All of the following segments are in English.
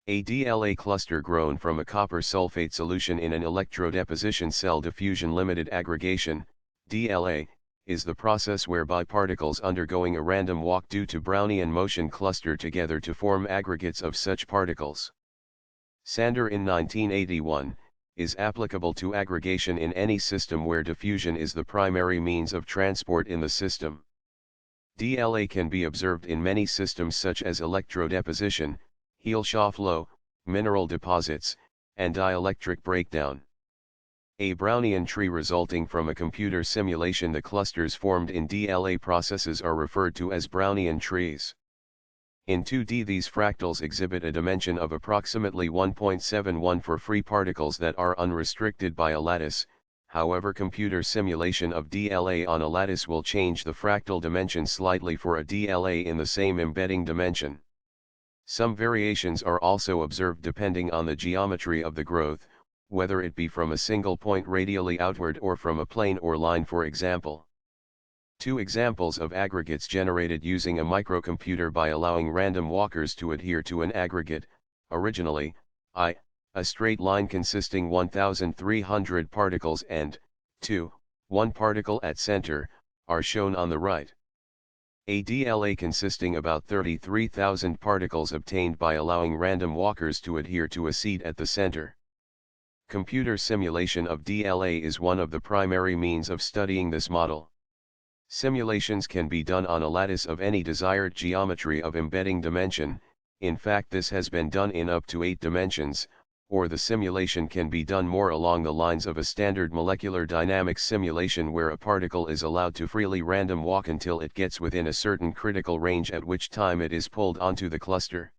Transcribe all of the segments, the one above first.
A DLA cluster grown from a copper sulfate solution in an electrodeposition cell diffusion-limited aggregation, DLA, is the process whereby particles undergoing a random walk due to Brownian motion cluster together to form aggregates of such particles. Sander in 1981, is applicable to aggregation in any system where diffusion is the primary means of transport in the system. DLA can be observed in many systems such as electrodeposition, Heal-Shaw flow, mineral deposits, and dielectric breakdown. A Brownian tree resulting from a computer simulation. The clusters formed in DLA processes are referred to as Brownian trees. In 2D, these fractals exhibit a dimension of approximately 1.71 for free particles that are unrestricted by a lattice. However, computer simulation of DLA on a lattice will change the fractal dimension slightly for a DLA in the same embedding dimension. Some variations are also observed depending on the geometry of the growth, whether it be from a single point radially outward or from a plane or line, for example. Two examples of aggregates generated using a microcomputer by allowing random walkers to adhere to an aggregate. Originally, a straight line consisting 1,300 particles and 1 particle at center, are shown on the right. A DLA consisting about 33,000 particles obtained by allowing random walkers to adhere to a seed at the center. Computer simulation of DLA is one of the primary means of studying this model. Simulations can be done on a lattice of any desired geometry of embedding dimension. In fact, this has been done in up to 8 dimensions, or the simulation can be done more along the lines of a standard molecular dynamics simulation where a particle is allowed to freely random walk until it gets within a certain critical range, at which time it is pulled onto the cluster.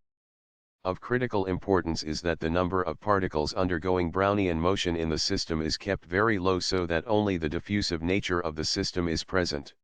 Of critical importance is that the number of particles undergoing Brownian motion in the system is kept very low so that only the diffusive nature of the system is present.